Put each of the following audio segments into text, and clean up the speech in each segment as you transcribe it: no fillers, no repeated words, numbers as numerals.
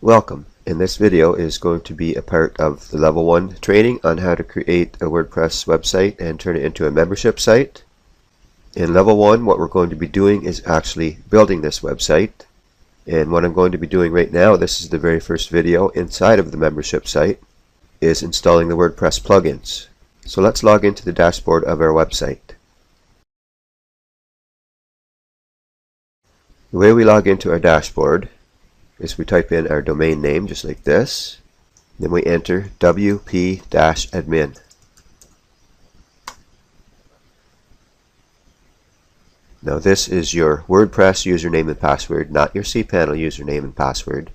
Welcome. In this video is going to be a part of the level 1 training on how to create a WordPress website and turn it into a membership site. In level 1, what we're going to be doing is actually building this website. And what I'm going to be doing right now, this is the very first video inside of the membership site, is installing the WordPress plugins. So let's log into the dashboard of our website. The way we log into our dashboard is we type in our domain name just like this, then we enter wp-admin. Now this is your WordPress username and password, not your cPanel username and password.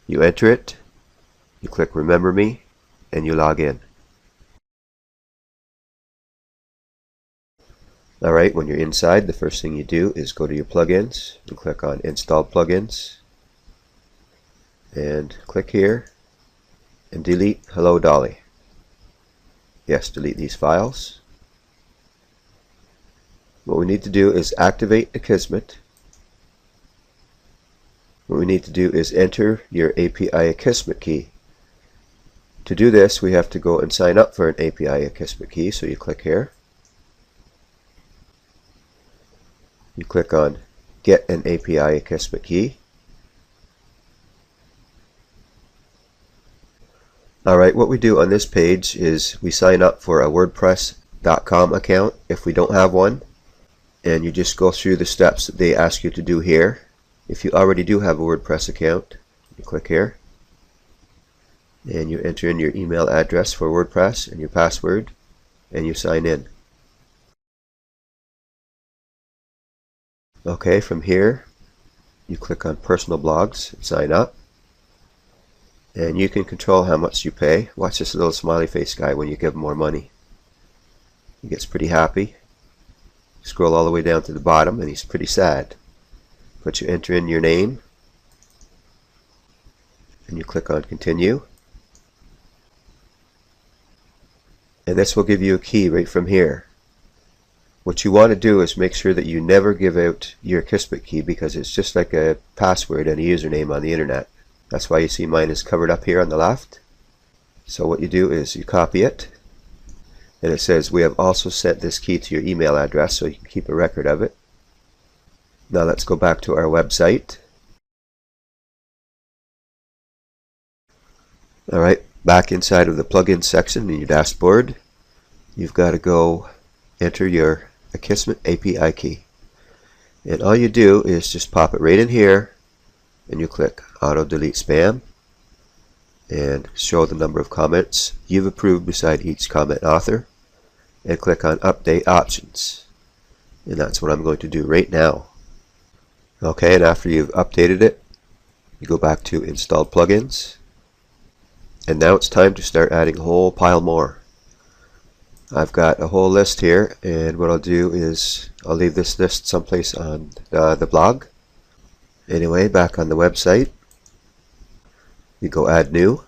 You enter it, you click remember me, and you log in. Alright, when you're inside, the first thing you do is go to your plugins and click on install plugins. And click here and delete Hello Dolly. Yes, delete these files. What we need to do is activate Akismet. What we need to do is enter your API Akismet key. To do this, we have to go and sign up for an API Akismet key, so you click here. You click on Get an API Akismet key. Alright, what we do on this page is we sign up for a WordPress.com account if we don't have one, and you just go through the steps that they ask you to do here. If you already do have a WordPress account, you click here and you enter in your email address for WordPress and your password and you sign in. Okay, from here you click on personal blogs and sign up. And you can control how much you pay. Watch this little smiley face guy when you give him more money. He gets pretty happy. Scroll all the way down to the bottom and he's pretty sad. But you enter in your name and you click on continue. And this will give you a key right from here. What you want to do is make sure that you never give out your Akismet key, because it's just like a password and a username on the internet. That's why you see mine is covered up here on the left. So what you do is you copy it, and it says we have also sent this key to your email address, so you can keep a record of it. Now let's go back to our website. Alright, back inside of the plugins section in your dashboard, you've got to go enter your Akismet API key. And all you do is just pop it right in here, and you click auto delete spam and show the number of comments you've approved beside each comment author, and click on update options, and that's what I'm going to do right now. Okay, and after you've updated it, you go back to install plugins, and now it's time to start adding a whole pile more. I've got a whole list here, and what I'll do is I'll leave this list someplace on the blog. Anyway, back on the website, you go add new,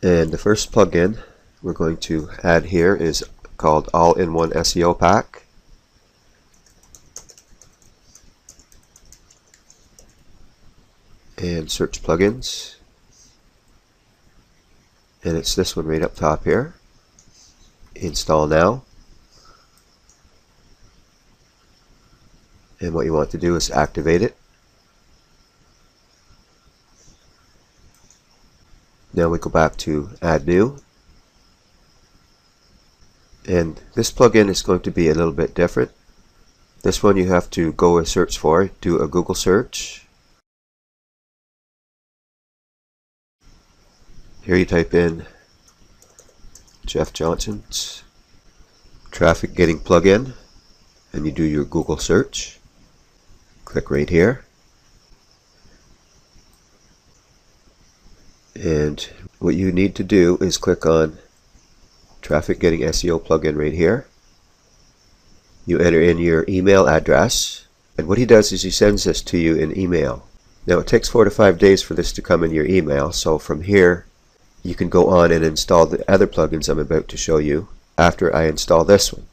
and the first plugin we're going to add here is called All-in-One SEO Pack. And search plugins, and it's this one right up top here. Install now. And what you want to do is activate it. Now we go back to add new. And this plugin is going to be a little bit different. This one you have to go and search for. Do a Google search. Here you type in Jeff Johnson's traffic getting plugin, and you do your Google search. Click right here, and what you need to do is click on traffic getting SEO plugin right here. You enter in your email address, and what he does is he sends this to you in email. Now it takes 4 to 5 days for this to come in your email, so from here you can go on and install the other plugins I'm about to show you after I install this one.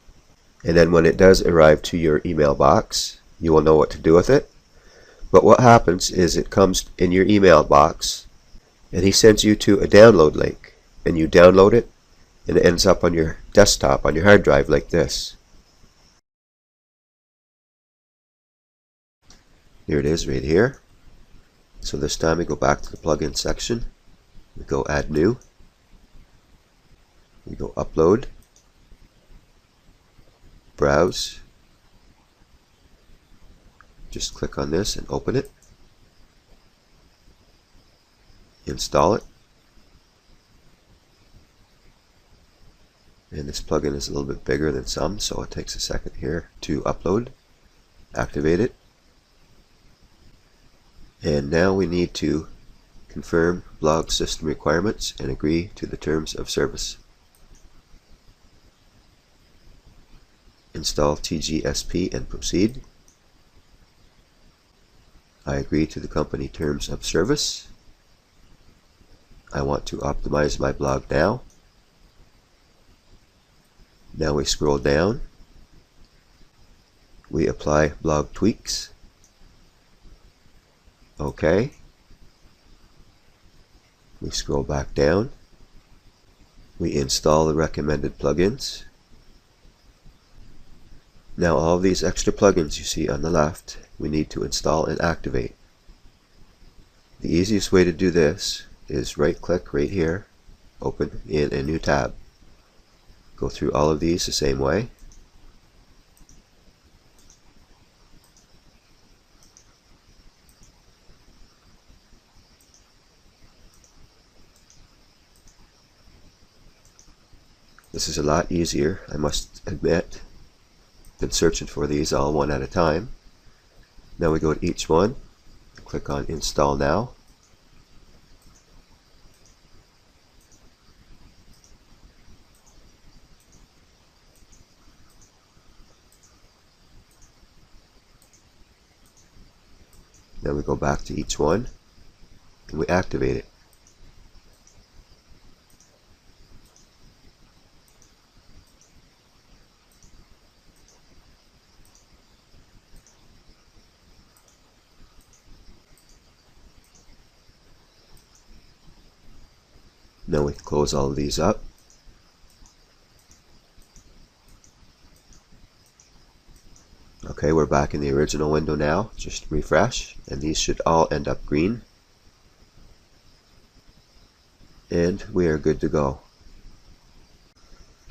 And then when it does arrive to your email box, you will know what to do with it. But what happens is it comes in your email box and he sends you to a download link, and you download it and it ends up on your desktop, on your hard drive like this. Here it is right here. So this time we go back to the plugin section, we go add new, we go upload, browse, just click on this and open it, install it, and this plugin is a little bit bigger than some, so it takes a second here to upload, activate it, and now we need to confirm blog system requirements and agree to the terms of service. Install TGSP and proceed. I agree to the company terms of service. I want to optimize my blog now. Now we scroll down. We apply blog tweaks. OK. We scroll back down. We install the recommended plugins. Now all of these extra plugins you see on the left, we need to install and activate. The easiest way to do this is right click right here, open in a new tab. Go through all of these the same way. This is a lot easier, I must admit, than searching for these all one at a time. Now we go to each one, click on Install Now. Then we go back to each one and we activate it. Now we close all of these up. Okay, we're back in the original window now. Just refresh, and these should all end up green. And we are good to go.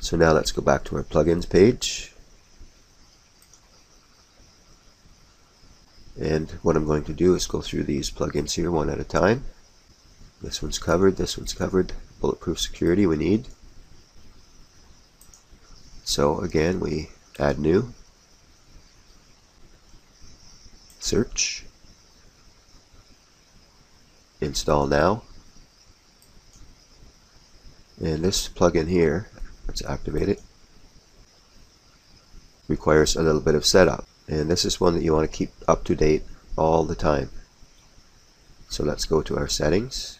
So now let's go back to our plugins page. And what I'm going to do is go through these plugins here one at a time. This one's covered, this one's covered. Bulletproof security we need. So again, we add new, search, install now, and this plugin here, let's activate it, requires a little bit of setup, and this is one that you want to keep up to date all the time. So let's go to our settings.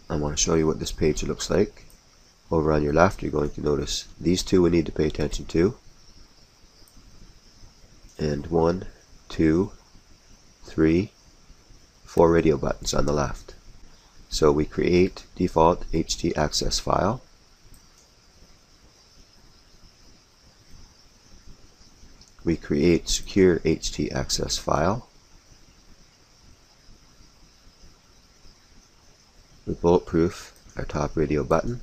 I want to show you what this page looks like. Over on your left, you're going to notice these two we need to pay attention to. And 1, 2, 3, 4 radio buttons on the left. So we create default htaccess file. We create secure htaccess file. We bulletproof our top radio button.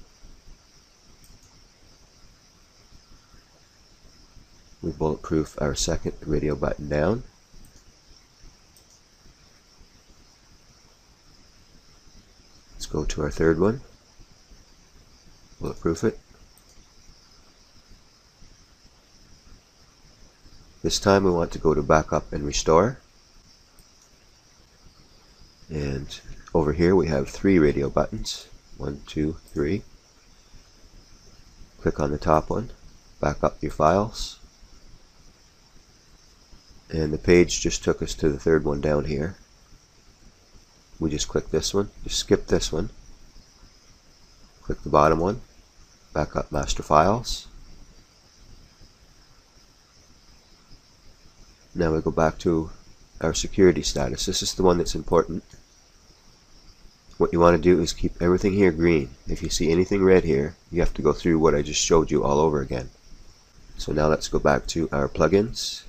We bulletproof our second radio button down. Let's go to our third one. Bulletproof it. This time we want to go to backup and restore. And over here we have 3 radio buttons. 1, 2, 3. Click on the top one, back up your files. And the page just took us to the third one down here. We just click this one, just skip this one. Click the bottom one, back up master files. Now we go back to our security status. This is the one that's important. What you want to do is keep everything here green. If you see anything red here, you have to go through what I just showed you all over again. So now let's go back to our plugins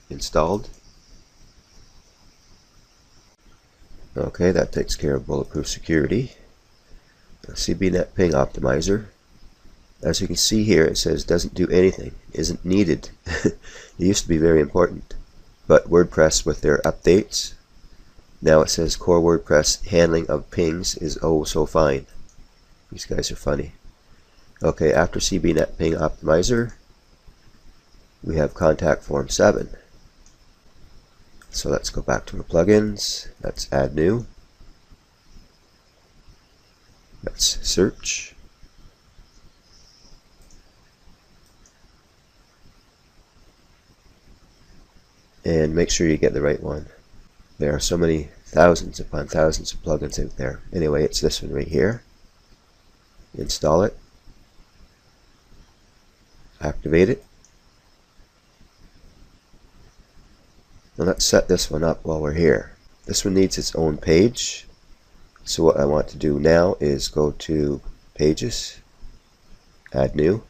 installed. Okay, that takes care of bulletproof security. CBNet ping optimizer. As you can see here, it says doesn't do anything, isn't needed. It used to be very important, but WordPress with their updates, now it says core WordPress handling of pings is oh so fine. These guys are funny. Okay, after CBNet ping optimizer, we have contact form 7. So let's go back to our plugins. Let's add new. Let's search. And make sure you get the right one. There are so many thousands upon thousands of plugins out there. Anyway, it's this one right here. Install it. Activate it. Now let's set this one up while we're here. This one needs its own page. So what I want to do now is go to Pages, Add New.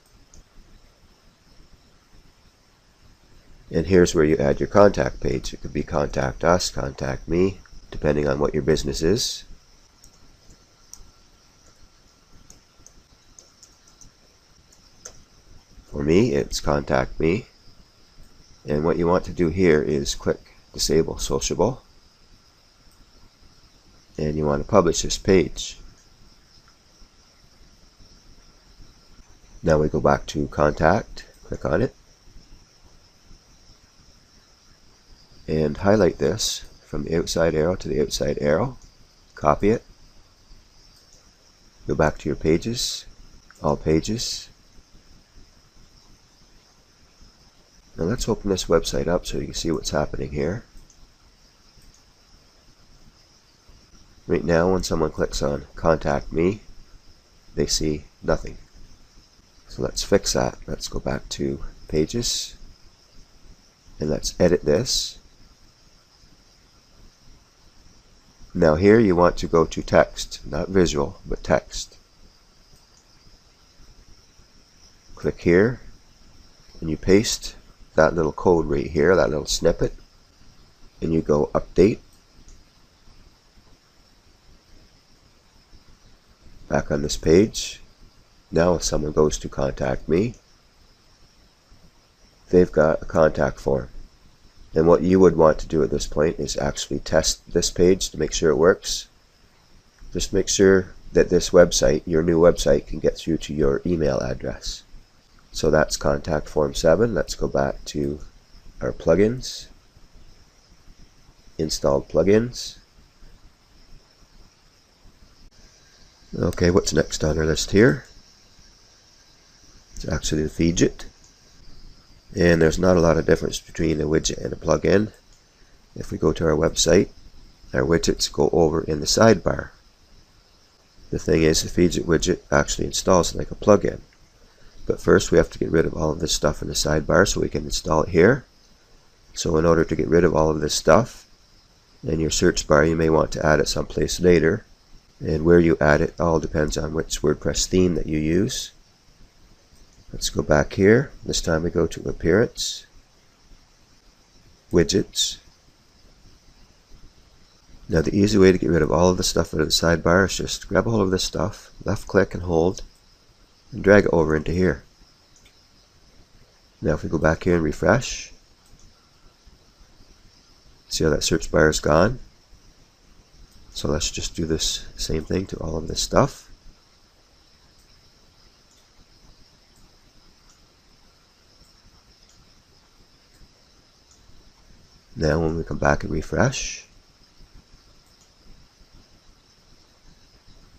And here's where you add your contact page. It could be Contact Us, Contact Me, depending on what your business is. For me, it's Contact Me. And what you want to do here is click Disable Sociable. And you want to publish this page. Now we go back to Contact, click on it, and highlight this from the outside arrow to the outside arrow, copy it, go back to your pages, all pages. Now let's open this website up so you can see what's happening here. Right now when someone clicks on Contact Me, they see nothing. So let's fix that. Let's go back to Pages and let's edit this. Now here you want to go to text, not visual, but text. Click here and you paste that little code right here, that little snippet, and you go update. Back on this page. Now if someone goes to Contact Me, they've got a contact form. And what you would want to do at this point is actually test this page to make sure it works. Just make sure that this website, your new website, can get through to your email address. So that's Contact Form 7. Let's go back to our plugins, installed plugins. Okay, what's next on our list here? It's actually the widget. And there's not a lot of difference between a widget and a plugin. If we go to our website, our widgets go over in the sidebar. The thing is, the widget widget actually installs like a plugin. But first we have to get rid of all of this stuff in the sidebar so we can install it here. So in order to get rid of all of this stuff, in your search bar you may want to add it someplace later. And where you add it all depends on which WordPress theme that you use. Let's go back here. This time we go to Appearance, Widgets. Now the easy way to get rid of all of the stuff out of the sidebar is just grab a hold of this stuff, left click and hold, and drag it over into here. Now if we go back here and refresh, see how that search bar is gone? So let's just do this same thing to all of this stuff. Now when we come back and refresh,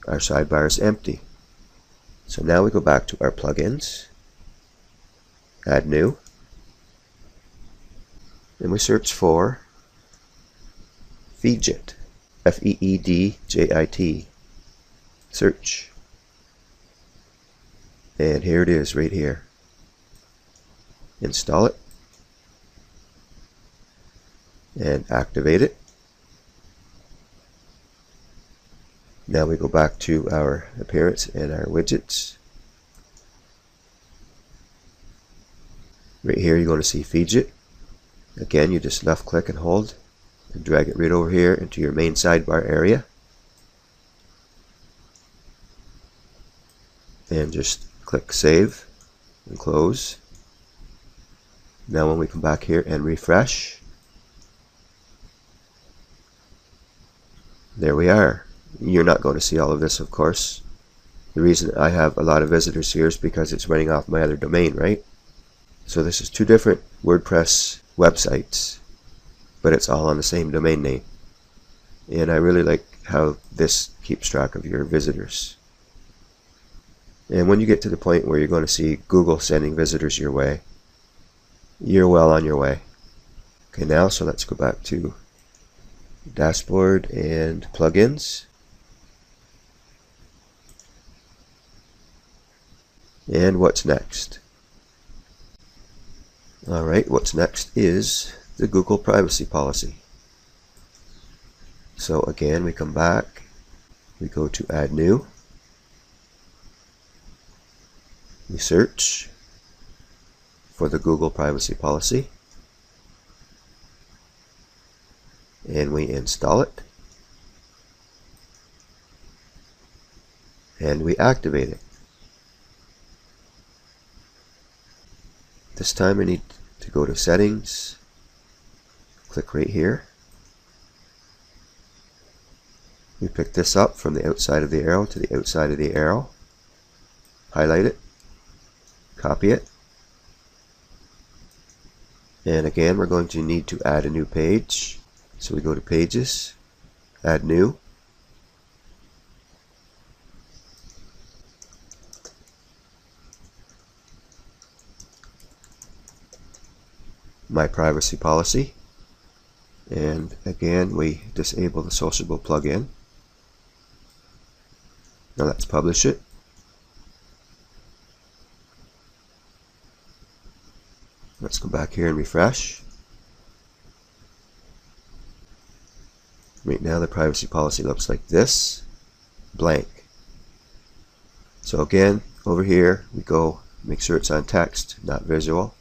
our sidebar is empty. So now we go back to our plugins, add new, and we search for Feedjit, F-E-E-D-J-I-T, search, and here it is right here. Install it. and activate it. Now we go back to our appearance and our widgets. Right here you're going to see Fidget. Again, you just left click and hold and drag it right over here into your main sidebar area. And just click Save and Close. Now when we come back here and refresh, there we are. You're not going to see all of this, of course. The reason I have a lot of visitors here is because it's running off my other domain, right? So this is two different WordPress websites, but it's all on the same domain name. And I really like how this keeps track of your visitors. And when you get to the point where you're going to see Google sending visitors your way, you're well on your way. Okay, now so let's go back to Dashboard and Plugins. And what's next? Alright, what's next is the Google privacy policy. So again, we come back, we go to Add New, we search for the Google privacy policy, and we install it, and we activate it. This time I need to go to Settings, click right here. We pick this up from the outside of the arrow to the outside of the arrow, highlight it, copy it, and again we're going to need to add a new page. So we go to Pages, Add New, My Privacy Policy, and again we disable the Sociable plugin. Now let's publish it. Let's go back here and refresh. Right now the privacy policy looks like this, blank. So again, over here we go, make sure it's on text, not visual.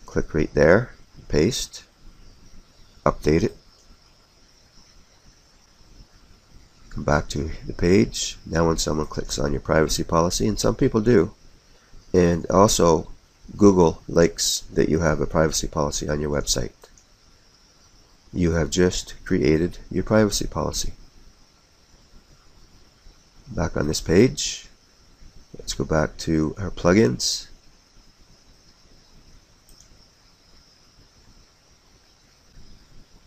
Click right there, paste, update it. Come back to the page. Now when someone clicks on your privacy policy, and some people do, and also Google likes that you have a privacy policy on your website. You have just created your privacy policy. Back on this page, let's go back to our plugins.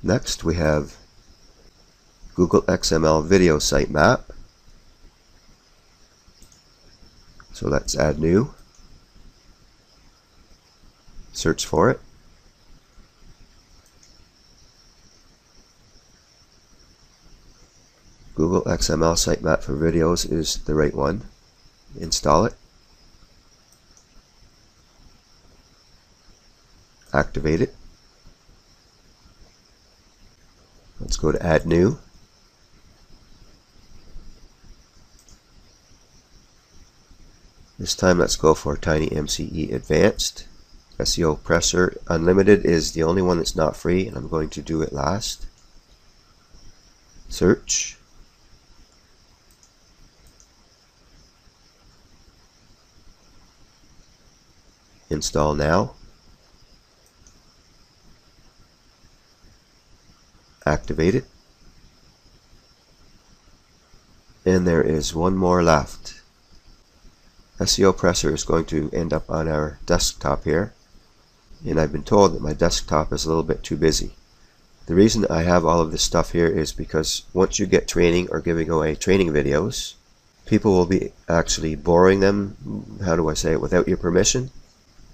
Next we have Google XML video sitemap. So let's add new. Search for it. Google XML sitemap for videos is the right one. Install it. Activate it. Let's go to Add New. This time let's go for TinyMCE Advanced. SEO Presser Unlimited is the only one that's not free, and I'm going to do it last. Search. Install now. Activate it. And there is one more left. SEO Presser is going to end up on our desktop here, and I've been told that my desktop is a little bit too busy. The reason I have all of this stuff here is because once you get training or giving away training videos, people will be actually borrowing them, how do I say it, without your permission.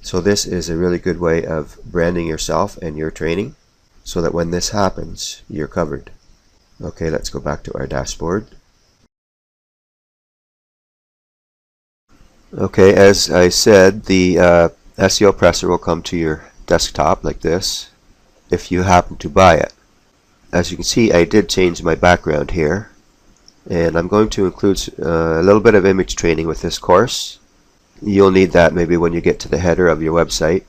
So this is a really good way of branding yourself and your training, so that when this happens, you're covered. Okay, let's go back to our dashboard. Okay, as I said, the SEO Presser will come to your desktop like this. if you happen to buy it. As you can see, I did change my background here, and I'm going to include a little bit of image training with this course. You'll need that maybe when you get to the header of your website.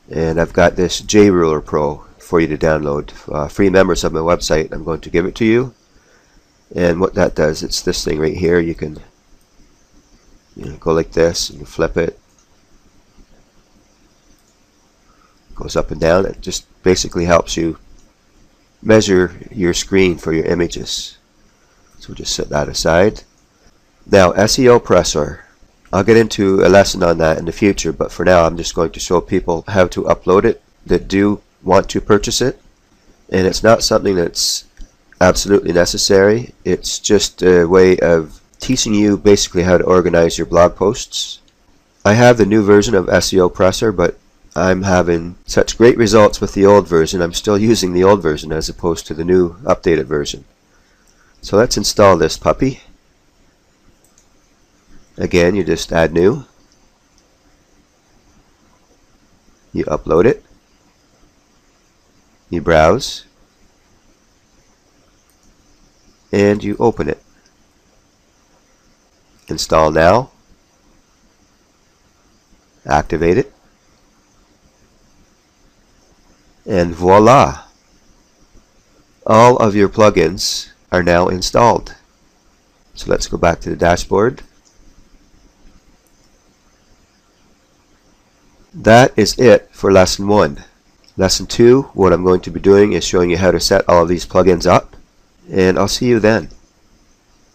And I've got this JRuler Pro for you to download. Free members of my website, I'm going to give it to you. And what that does, it's this thing right here. You can go like this, and you flip it. Goes up and down. It just basically helps you measure your screen for your images. So we'll just set that aside. Now, SEO Pressor. I'll get into a lesson on that in the future, but for now I'm just going to show people how to upload it that do want to purchase it. And it's not something that's absolutely necessary. It's just a way of teaching you basically how to organize your blog posts. I have the new version of SEO Pressor, but I'm having such great results with the old version. I'm still using the old version as opposed to the new updated version. So let's install this puppy. Again, you just add new. You upload it. You browse. And you open it. Install now. Activate it. And voila! All of your plugins are now installed. So let's go back to the dashboard. That is it for lesson 1. Lesson 2, what I'm going to be doing is showing you how to set all of these plugins up, and I'll see you then.